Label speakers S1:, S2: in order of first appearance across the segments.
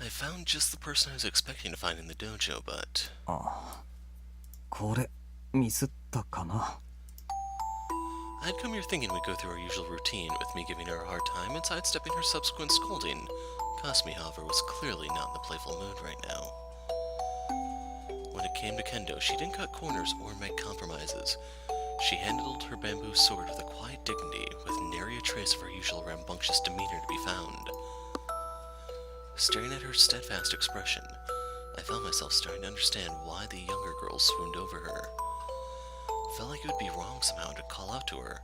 S1: I found just the person I was expecting to find in the dojo, but...
S2: ああ、これミスったかな。
S1: I'd come here thinking we'd go through our usual routine, with me giving her a hard time and sidestepping her subsequent scolding. Kasumi, however, was clearly not in the playful mood right now. When it came to kendo, she didn't cut corners or make compromises. She handled her bamboo sword with a quiet dignity, with nary a trace of her usual rambunctious demeanor to be found. Staring at her steadfast expression, I found myself starting to understand why the younger girls swooned over her. Felt like it would be wrong somehow to call out to her,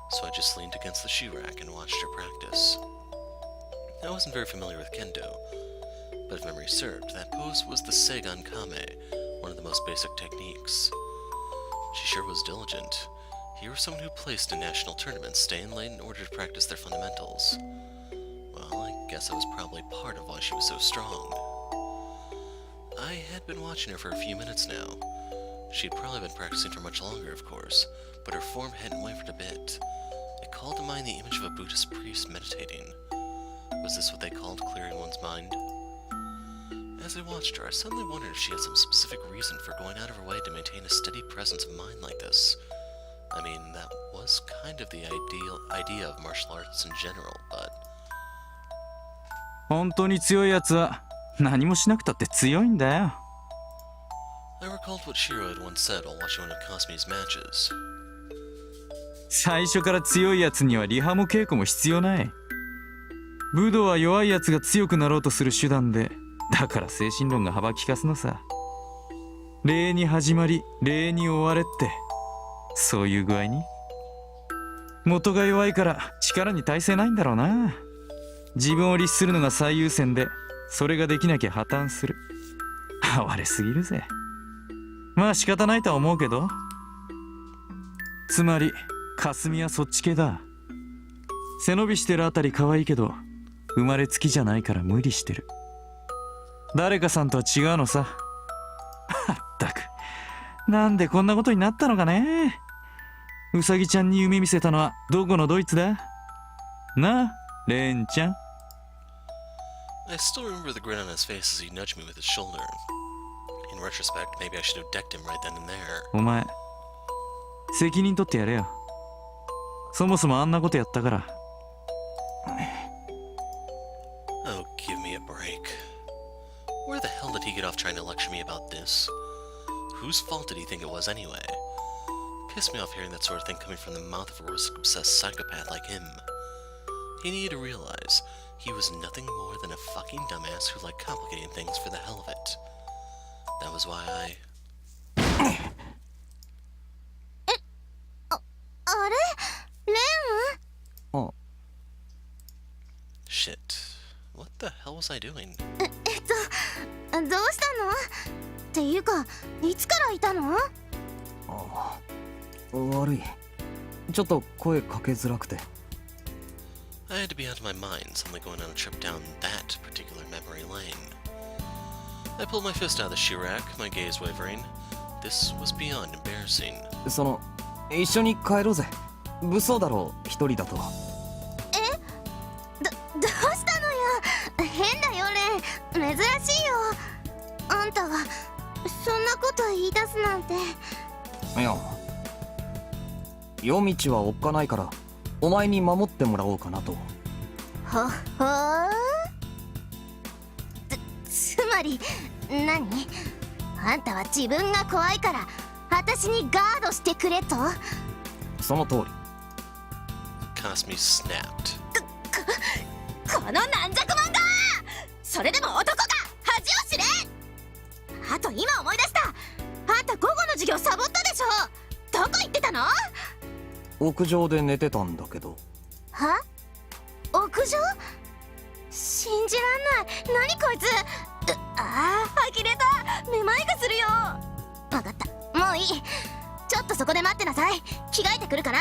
S1: so I just leaned against the shoe rack and watched her practice. I wasn't very familiar with kendo, but if memory served, that pose was the Seigan Kame, one of the most basic techniques. She sure was diligent. Here was someone who placed in national tournaments, staying late in order to practice their fundamentals. Well, I guess that was probably part of why she was so strong. I had been watching her for a few minutes now. She'd probably been practicing for much longer, of course, but her form hadn't wavered a bit. It called to mind the image of a Buddhist priest meditating. Was this what they called clearing one's mind? As I watched her, I suddenly wondered if she had some specific reason for going out of her way to maintain a steady presence of mind like this. I mean, that was kind of the idea of martial arts in general, but...
S3: 本当に強いやつは何もしなくたって強いんだよ。
S1: I recalled what Shiro had once said while watching one of Kasumi's matches.
S3: 最初から強いやつにはリハも稽古も必要ない。武道は弱いやつが強くなろうとする手段で、だから精神論が幅利かすのさ。礼に始まり礼に終われって、そういう具合に。元が弱いから力に耐性ないんだろうな。自分を律するのが最優先で、それができなきゃ破綻する。哀れすぎるぜ。まあ仕方ないとは思うけど。つまり霞はそっち系だ。背伸びしてるあたり可愛いけど、生まれつきじゃないから無理してる。誰かさんとは違うのさ。まったく、なんでこんなことになったのかね。うさぎちゃんに夢見せたのはどこのドイツだなあ、レンちゃん。
S1: I still remember the grin on his face as he nudged me with his shoulder. In retrospect, maybe I should have decked him right then and there.
S3: お前、責任取ってやれよ。そもそもあんなことやったから。
S1: Oh, give me a break. Where the hell did he get off trying to lecture me about this? Whose fault did he think it was anyway? Pissed me off hearing that sort of thing coming from the mouth of a risk-obsessed psychopath like him. He needed to realize he was nothing more than a fucking dumbass who liked complicating things for the hell of it. That was why I...
S4: あれレン？
S1: Shit. What the hell was I doing?
S4: どうしたの？っていうか、いつからいたの？
S2: ああ、悪い。ちょっと声かけづらくて。
S1: I had to be out of my mind, suddenly going on a trip down that particular memory lane. I pulled my fist out of the shoe rack, my gaze wavering. This was beyond embarrassing.
S2: その、一緒に帰ろうぜ。物騒だろう、一人だと。
S4: どうしたのよ。変だよレン。珍しいよ。あんたがそんなこと言い出すなんて。
S2: いや、夜道はおっかないからお前に守ってもらおうかなと。
S4: ほつまり何？あんたは自分が怖いから私にガードしてくれと？
S2: その通り。
S1: Kasumi snapped.
S4: この軟弱者が！それでも男が恥を知れ！あと今思い出した。あんた午後の授業サボったでしょ。どこ行ってたの？
S2: 屋上で寝てたんだけど。
S4: は？屋上？信じらんない。何こいつ。呆れた。めまいがするよ。わかった、もういい。ちょっとそこで待ってなさい。着替えてくるから。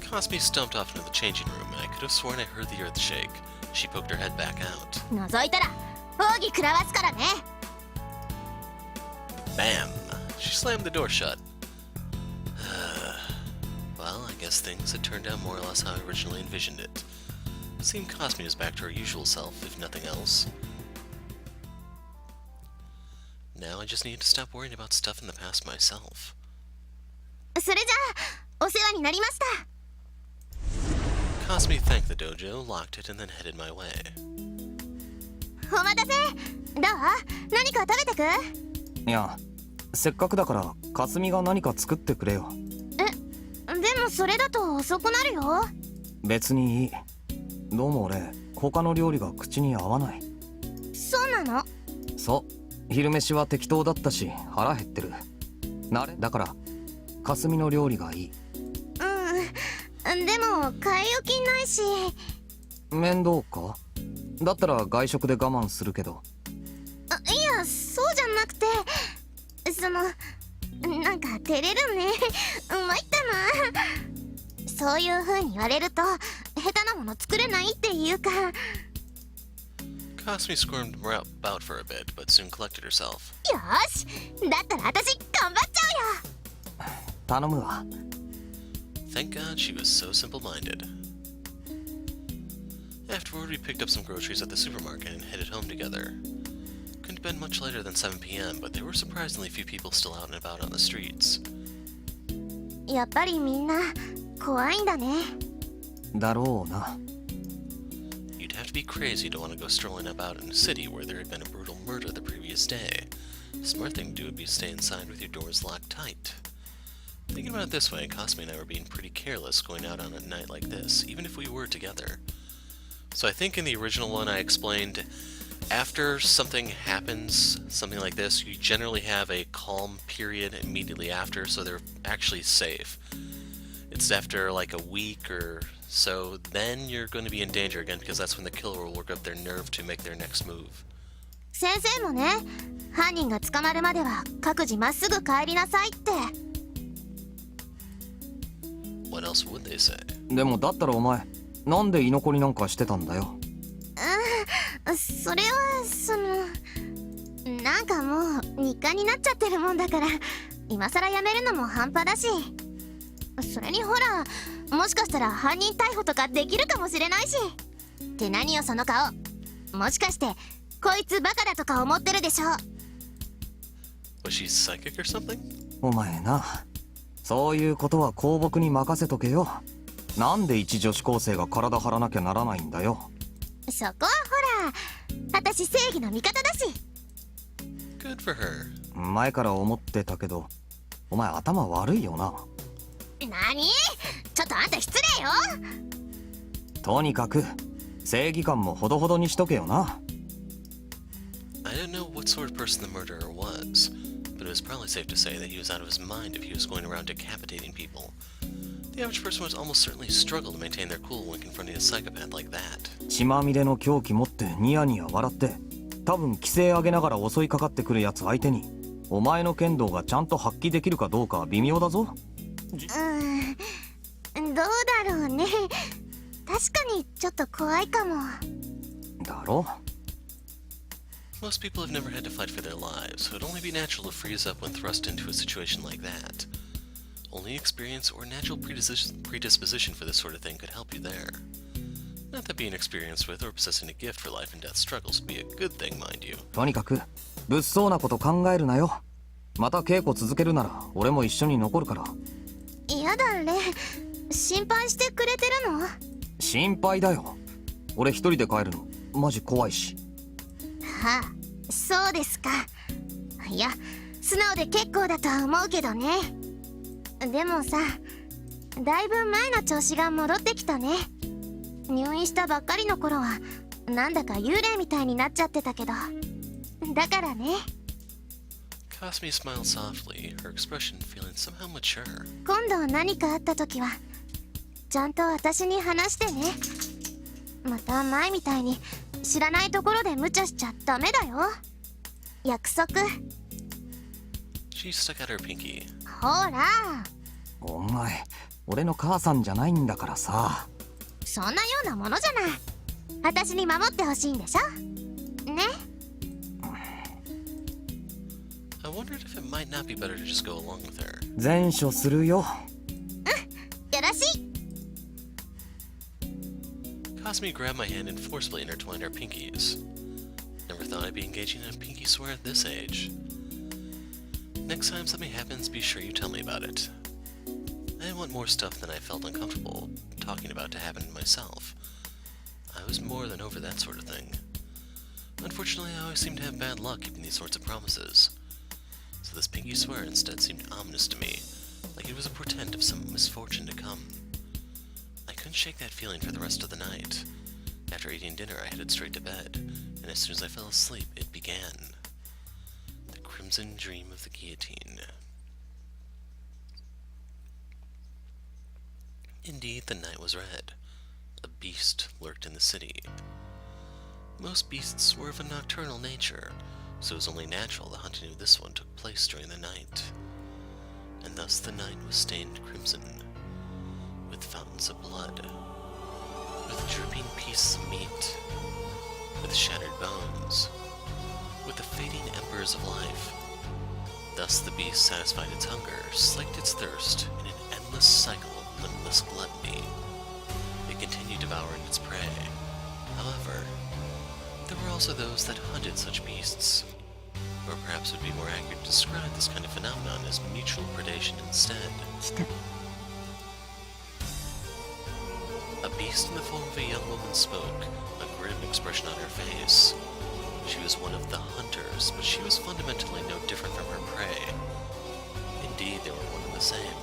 S1: Kasumi stumped off into the changing room, and I could have sworn I heard the earth shake. She poked her head back out.
S4: 覗いたら奥義食らわすからね。
S1: Bam! She slammed the door shut. Well, I guess things had turned out more or less how I originally envisioned it. It seemed Kasumi was back to her usual self, if nothing else. Now I just need to stop worrying about stuff in the past myself.
S4: それじゃあお世話になりました。
S1: Kasumi thanked the dojo, locked it, and then headed my way.
S4: お待たせ。どう？何か食べてく？
S2: いや、せっかくだからかすみが何か作ってくれよ。
S4: でもそれだと遅くなるよ。
S2: 別にいい。どうも俺他の料理が口に合わない。
S4: そうなの？
S2: そう、昼飯は適当だったし腹減ってる。だからかすみの料理がいい。
S4: でも買い置きないし。
S2: 面倒か？だったら外食で我慢するけど。
S4: いや、そうじゃなくて、なんか照れるね。参ったな。そういう風に言われると下手なもの作れないっていうか。
S1: Kasumi squirmed about for a bit, but soon collected herself.
S4: よし、だったら私頑張っちゃうよ。
S2: 頼むわ。
S1: Thank God she was so simple-minded. Afterward, we picked up some groceries at the supermarket and headed home together. Couldn't have been much later than 7 p.m., but there were surprisingly few people still out and about on the streets.
S4: やっぱりみんな怖いんだね。
S2: だろうな。
S1: You'd have to be crazy to want to go strolling about in a city where there had been a brutal murder the previous day. The smart thing to do would be to stay inside with your doors locked tight. Thinking about it this way, Kasumi and I were being pretty careless going out on a night like this, even if we were together. So I think in the original one I explained, after something happens, something like this, you generally have a calm period immediately after, so they're actually safe. It's after like a week or so, then you're going to be in danger again, because that's when the killer will work up their nerve to make their next move.
S4: 先生もね、犯人が捕まるまでは各自まっすぐ帰りなさいって。
S1: What else would they say?
S2: でもだったらお前なんで居残りなんかしてたんだよ。
S4: それはなんかもう日課になっちゃってるもんだから、今更やめるのも半端だし。それにほら、もしかしたら犯人逮捕とかできるかもしれないし。って何よその顔。もしかしてこいつバカだとか思ってるでしょ。
S1: Was she psychic or something?
S2: お前な、そういうことは公僕に任せとけよ。なんで一女子高生が体張らなきゃならないんだよ。
S4: そこはほら、私正義の味方だし。
S1: Good for her.
S2: 前から思ってたけど、お前頭悪いよな。
S4: 何？ちょっとあんた失礼よ。
S2: とにかく正義感もほどほどにしとけよな。
S1: I don't know what sort of person the murderer was, but it was probably safe to say that he was out of his mind if he was going around decapitating people. The average person would almost certainly struggle to maintain their cool when confronting a psychopath like that.
S2: 血まみれの凶器持ってニヤニヤ笑って、多分規制上げながら襲いかかってくるやつ相手に、お前の剣道がちゃんと発揮できるかどうかは微妙だぞ。
S4: どうだろうね。確かにちょっと怖いかも。
S2: だろ？
S1: Most people have never had to fight for their lives, so it'd only be natural to freeze up when thrust into a situation like that. Only experience or natural predisposition for this sort of thing could help you there. Not that being experienced with or possessing a gift for life and death struggles would be a good thing, mind you.
S2: とにかく物騒なこと考えるなよ。また稽古続けるなら俺も一緒に残るから。
S4: やだね。心配してくれてるの？
S2: 心配だよ。俺一人で帰るのマジ怖いし。
S4: はあ、そうですか。いや、素直で結構だとは思うけどね。でもさ、だいぶ前の調子が戻ってきたね。入院したばっかりの頃はなんだか幽霊みたいになっちゃってたけど。だからね。
S1: Kasumi smiled softly, her expression feeling somehow mature.
S4: 今度何かあった時はちゃんと私に話してね。また前みたいに知らないところで無茶しちゃダメだよ。約束。
S1: She stuck out her pinky.
S4: ほら。
S2: お前、俺の母さんじゃないんだからさ。
S4: そんなようなものじゃない。私に守ってほしいんでしょ。ね。
S1: I wondered if it might not be better to just go along with her.
S2: 善処するよ。
S4: よろしい。
S1: Kasumi Kasumi grabbed my hand and forcibly intertwined our pinkies. Never thought I'd be engaging in a pinky swear at this age. Next time something happens, be sure you tell me about it. I didn't want more stuff than I felt uncomfortable talking about to happen to myself. I was more than over that sort of thing. Unfortunately, I always seem to have bad luck keeping these sorts of promises. So this pinky swear instead seemed ominous to me, like it was a portent of some misfortune to come. I couldn't shake that feeling for the rest of the night. After eating dinner, I headed straight to bed, and as soon as I fell asleep, it began. The crimson dream of the guillotine. Indeed, the night was red. A beast lurked in the city. Most beasts were of a nocturnal nature, so it was only natural the hunting of this one took place during the night. And thus the night was stained crimson, with fountains of blood, with dripping pieces of meat, with shattered bones, with the fading embers of life. Thus the beast satisfied its hunger, slaked its thirst in an endless cycle of limitless gluttony. It continued devouring its prey. However, there were also those that hunted such beasts, or perhaps it would be more accurate to describe this kind of phenomenon as mutual predation instead. A beast in the form of a young woman spoke, a grim expression on her face. She was one of the hunters, but she was fundamentally no different from her prey. Indeed, they were one and the same.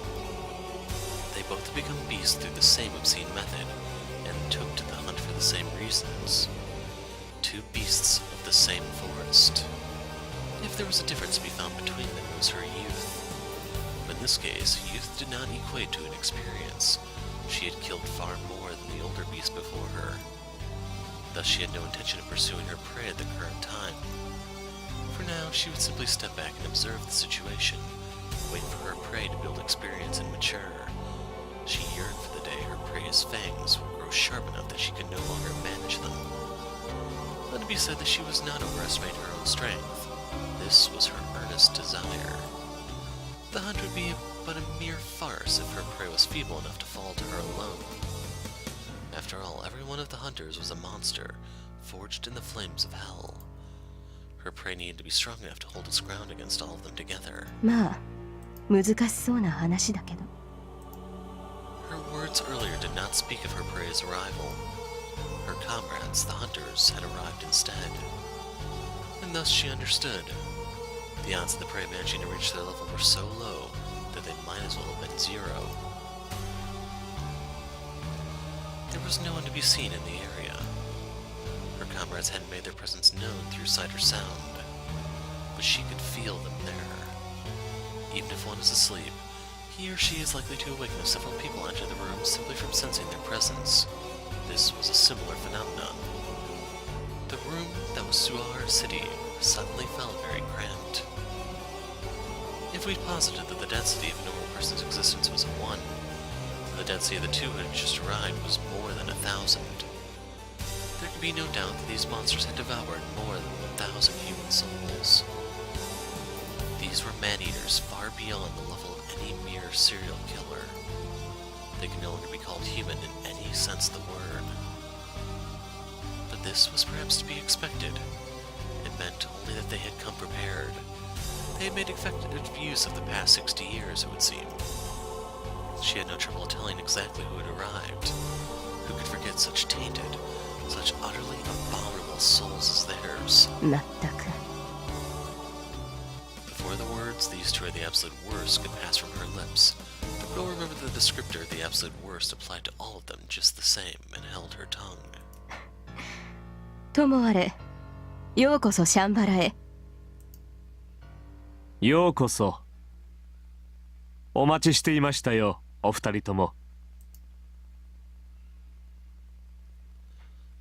S1: They both had become beasts through the same obscene method, and took to the hunt for the same reasons. Two beasts of the same forest. If there was a difference to be found between them, it was her youth. But in this case, youth did not equate to an experience. She had killed far more than the older beast before her. Thus she had no intention of pursuing her prey at the current time. For now, she would simply step back and observe the situation, wait for her prey to build experience and mature. She yearned for the day her prey's fangs would grow sharp enough that she could no longer manage them. Let it be said that she was not overestimating her own strength. This was her earnest desire. The hunt would be but a mere farce if her prey was feeble enough to fall to her alone. After all, every one of the hunters was a monster, forged in the flames of hell. Her prey needed to be strong enough to hold its ground against all of them together.
S4: まあ難しそうな話だけど。
S1: Her words earlier did not speak of her prey's arrival. Her comrades, the hunters, had arrived instead. And thus she understood. The odds of the prey managing to reach their level were so low that they might as well have been zero. There was no one to be seen in the area. Her comrades hadn't made their presence known through sight or sound, but she could feel them there. Even if one is asleep, he or she is likely to awaken if several people enter the room simply from sensing their presence. This was a similar phenomenon. The room that was Suar City suddenly felt very cramped. If we'd posited that the density of a normal person's existence was 1, then the density of the two who had just arrived was more than 1,000. There could be no doubt that these monsters had devoured more than 1,000 human souls. These were man-eaters far beyond the level of any mere serial killer. They could no longer be called human in any sense of the word. But this was perhaps to be expected. It meant only that they had come prepared. They had made effective use of the past 60 years, it would seem. She had no trouble telling exactly who had arrived. Who could forget such tainted, such utterly abominable souls as theirs?
S4: まったく。
S1: Before the words, these two are the absolute worst, could pass from her lips, the girl remembered the descriptor, the absolute worst, applied to all of them just the same, and held her tongue.
S4: ともあれ、ようこそシャンバラへ。
S5: ようこそ。お待ちしていましたよ、お二人とも。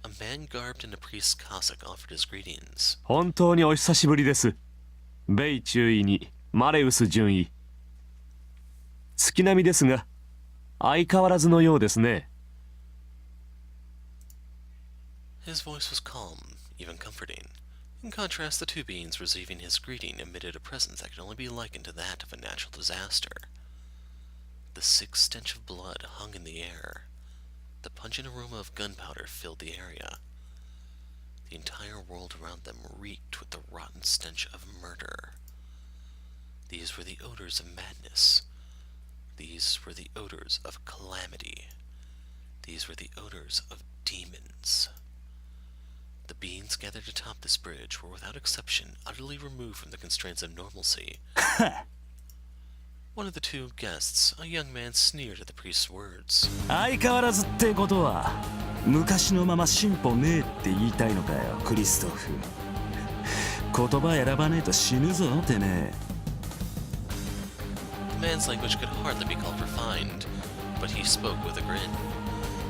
S1: A man garbed in a priest's cassock offered his greetings.
S5: 本当にお久しぶりです。米中尉にマレウス准尉。月並みですが、相変わらずのようですね。
S1: His voice was calm, even comforting. In contrast, the two beings receiving his greeting emitted a presence that could only be likened to that of a natural disaster. The sick stench of blood hung in the air. The pungent aroma of gunpowder filled the area. The entire world around them reeked with the rotten stench of murder. These were the odors of madness. These were the odors of calamity. These were the odors of demons. The beings gathered atop this bridge were without exception utterly removed from the constraints of normalcy. One of the two guests, a young man, sneered at the priest's words.
S6: 相変わらずってことは昔のまま進歩ねえって言いたいのかよクリストフ。言葉選ばねえと死ぬぞてめえ。
S1: The man's language could hardly be called refined, but he spoke with a grin.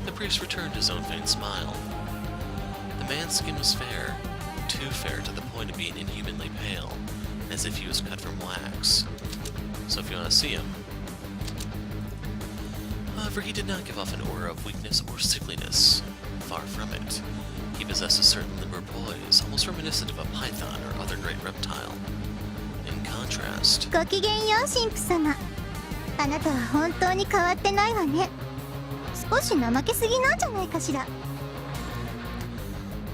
S1: The priest returned his own faint smile. The man's skin was fair, too fair to the point of being inhumanly pale, as if he was cut from wax. So if you want to see him... However, he did not give off an aura of weakness or sickliness. Far from it. He possessed a certain limber poise, almost reminiscent of a python or other great reptile. In contrast...
S4: ごきげんよう神父様。あなたは本当に変わってないわね。少し怠けすぎなんじゃないかしら。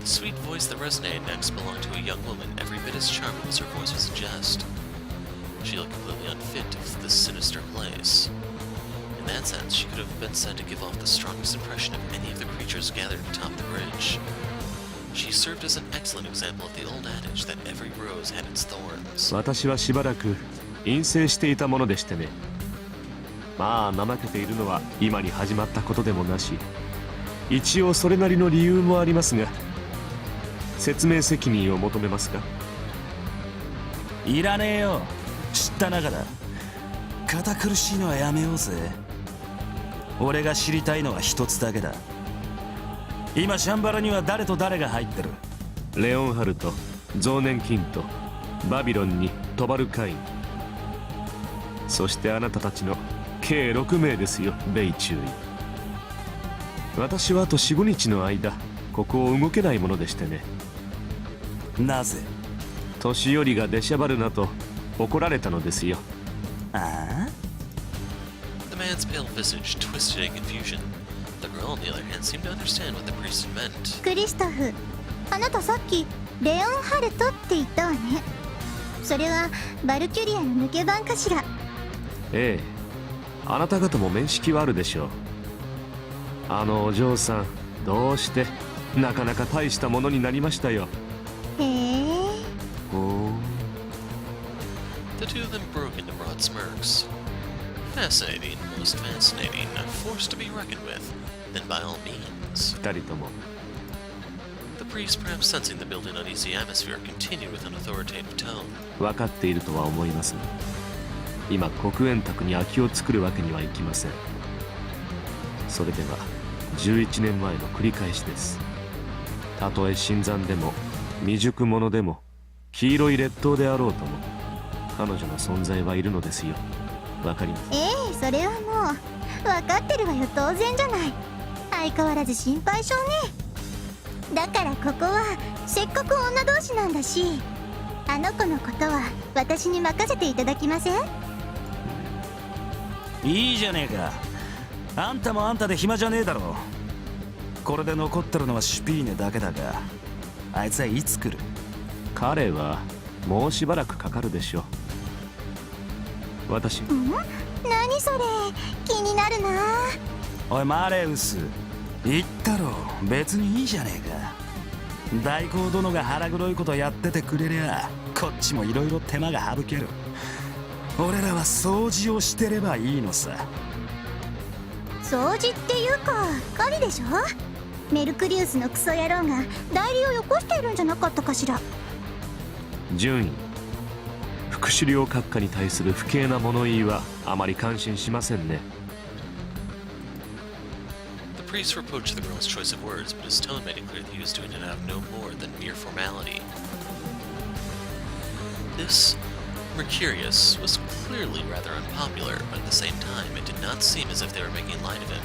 S1: The sweet voice that resonated next belonged to a young woman every bit as charming as her voice would suggest. She looked completely unfit for this sinister place. In that sense, she could have been said to give off the strongest impression of any of the creatures gathered atop the bridge. She served as an excellent example of the old adage that every rose had its thorns.
S5: 私はしばらく陰性していたものでしてね。まあ怠けているのは今に始まったことでもなし、一応それなりの理由もありますが、説明責任を求めますか？
S6: いらねえよ。知った仲だ。堅苦しいのはやめようぜ。俺が知りたいのは一つだけだ。今シャンバラには誰と誰が入ってる？
S5: レオンハルト、ゾーネンキント、バビロンにトバルカイン、そしてあなたたちの計6名ですよ、ベイ注意。私はあと 4,5 日の間ここを動けないものでしてね。
S6: なぜ？
S5: 年寄りが出しゃばるなと怒られたのですよ。
S6: ああ？
S1: The man's pale visage twisted in confusion. The girl, on the other hand, seemed to understand what the priest had meant.
S4: クリストフ、あなたさっきレオンハルトって言ったわね。それはバルキュリアの抜け番かしら。
S5: ええ、あなた方も面識はあるでしょう。あのお嬢さん、どうしてなかなか大したものになりましたよ。
S4: へえ。
S5: おー。
S1: The two of them broke into broad smirks. Fascinating, most fascinating, a force to be reckoned with. Then by all means.
S5: 二人とも
S1: The priest, perhaps sensing the building uneasy atmosphere, continued with an authoritative tone.
S5: 分かっているとは思いますが、今黒煙卓に空きを作るわけにはいきません。それでは11年前の繰り返しです。たとえ新参でも未熟者でも黄色い劣等であろうとも彼女の存在はいるのですよ。わかります。
S4: ええ、それはもう分かってるわよ。当然じゃない。相変わらず心配性ね。だからここはせっかく女同士なんだし、あの子のことは私に任せていただきません？
S6: いいじゃねえか。あんたもあんたで暇じゃねえだろ。これで残ってるのはシュピーネだけだが、あいつはいつ来る？
S5: 彼はもうしばらくかかるでしょう。私
S4: 何それ、気になるな。
S6: おいマレウス、言ったろ。別にいいじゃねえか。大公殿が腹黒いことやっててくれりゃこっちもいろいろ手間が省ける。俺らは掃除をしてればいいのさ。
S4: 掃除っていうか狩りでしょ。メルクリウスのクソ野郎が代理をよこしているんじゃなかったかしら。
S5: 順位副首領閣下に対する不敬な物言いはあまり感心しませんね。
S1: The priest reproached the girl's choice of words, but his tone made it clear that he was doing it out of no more than mere formality. This Mercurius was clearly rather unpopular, but at the same time it did not seem as if they were making light of him.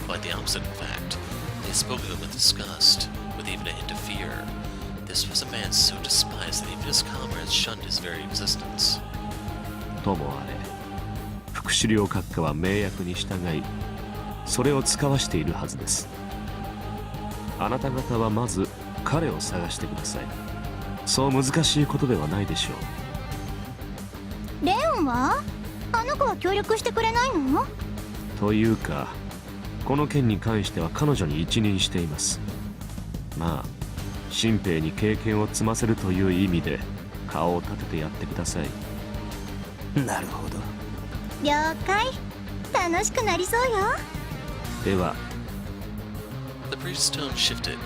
S1: Quite the opposite, in fact. They spoke of him with disgust, with even a hint of fear. This was a man so despised that even his comrades shunned his very existence.
S5: ともあれ副首領閣下は命役に従いそれを使わしているはずです。あなた方はまず彼を探してください。そう難しいことではないでしょう。
S4: レオンはあの子は協力してくれないの？
S5: というか、この件に関しては彼女に一任しています。まあ新兵に経験を積ませるという意味で顔を立ててやってください。
S6: なるほど。
S4: 了解。楽しくなりそうよ。
S5: では。
S1: The priest's tone shifted.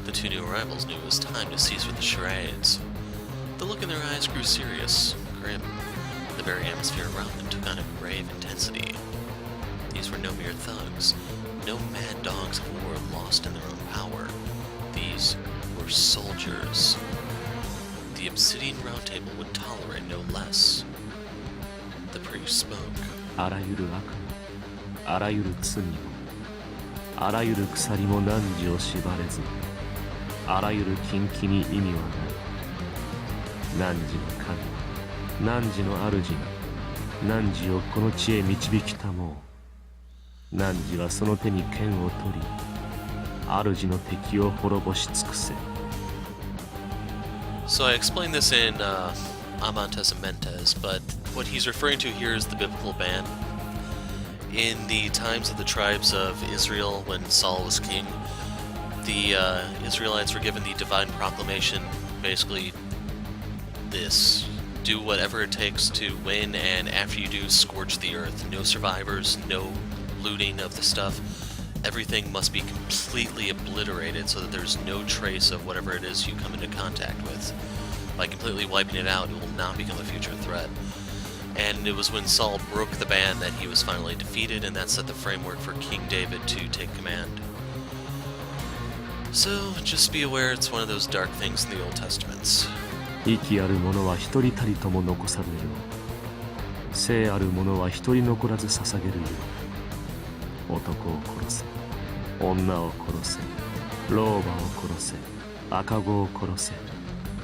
S1: The two new arrivals knew it was time to cease with the charades. The look in their eyes grew serious, grim. The very atmosphere around them took on a grave intensity. These were no mere thugs, no mad dogs of war lost in their own power. These were soldiers. The obsidian round table would tolerate no less. The priest spoke.
S5: あらゆる悪も、あらゆる罪も、あらゆる鎖も汝を縛れず、あらゆる禁忌に意味はない。汝の神、汝の主が、汝をこの地へ導きたもう。汝はその手に剣を取り、主の敵を滅ぼし尽くせ。
S1: So I explained this in Amantes Amentes, but what he's referring to here is the biblical ban. In the times of the tribes of Israel, when Saul was king, the Israelites were given the divine proclamation, basically this: do whatever it takes to win, and after you do, scorch the earth. No survivors, no looting of the stuff. Everything must be completely obliterated so that there's no trace of whatever it is you come into contact with. By completely wiping it out, it will not become a future threat. And it was when Saul broke the ban that he was finally defeated, and that set the framework for King David to take command. So, just be aware it's one of those dark things in the Old Testaments.
S5: 生きある者は一人たりとも残されるよう。生ある者は一人残らず捧げるよう。男を殺せ、女を殺せ、老婆を殺せ、赤子を殺せ、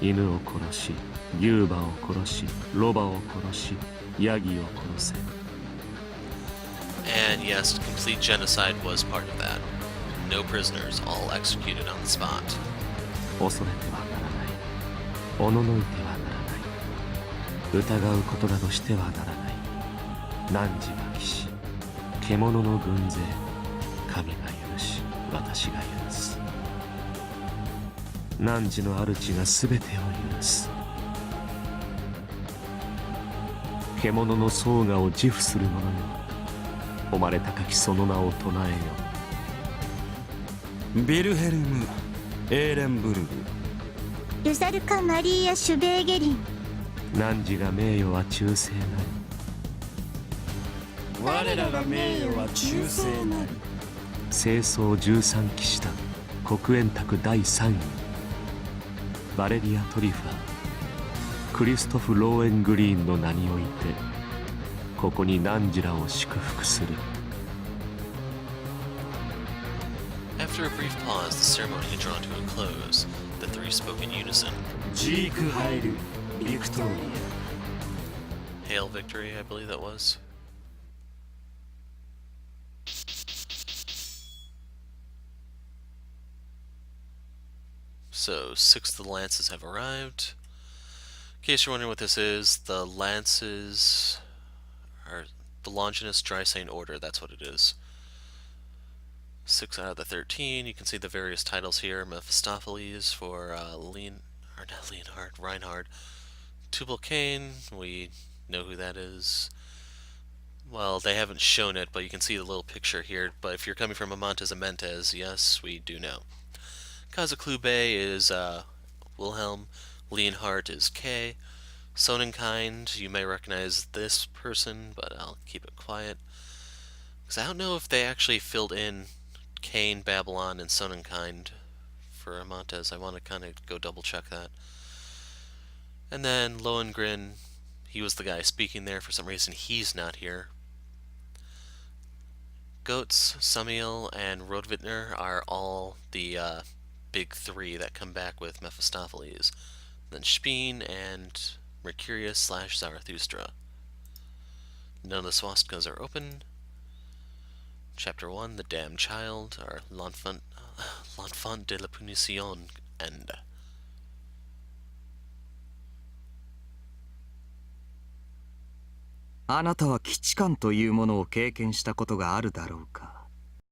S5: 犬を殺し、牛馬を殺し、ロバを殺し、ヤギを殺せ。
S1: And yes, complete genocide was part of that. No prisoners, all executed on the spot.
S5: 恐れてはならない。おののいてはならない。疑うことなどしてはならない。汝は騎士、獣の軍勢、神が許し、私が許す。汝の主がすべてを許す。獣の総我を自負する者よ。誉れ高きその名を唱えよ。
S6: ビルヘルム・エーレンブルグ。
S4: ルサルカ・マリーア・シュベーゲリン。
S5: 汝が名誉は忠誠なり。
S6: 我らが名誉は忠誠なり。
S5: 清掃13騎士団黒煙卓第3位バレリア・トリファークリストフ・ローエングリーンの名においてここに汝らを祝福する。
S1: After a brief pause, the ceremony had drawn to a close. The three spoke in unison.
S6: ジーク・ハイル・ビクトリ
S1: Hail victory, I believe that was. So, 6 of the lances have arrived. In case you're wondering what this is, the lances are the Longinus Drysain Order, that's what it is. 6 out of the 13. You can see the various titles here. Mephistopheles for Reinhard. Tubal Cain, we know who that is. Well, they haven't shown it, but you can see the little picture here. But if you're coming from Amantes Amentes, yes, we do know. Kazaklube is Wilhelm. Leonhardt is K. Sonnenkind, you may recognize this person, but I'll keep it quiet. Because I don't know if they actually filled in Cain, Babylon, and Sonnenkind for Amantes. I want to kind of go double check that. And then Lohengrin, he was the guy speaking there. For some reason, he's not here. Goetz, Samiel, and Rodvitner are all the big three that come back with Mephistopheles. Then Speen and Mercurius / Zarathustra. None of the swastikas are open. Chapter 1, The Damned Child, or L'Enfant de la Punition, End.
S2: あなたは基地感というものを経験したことがあるだろうか。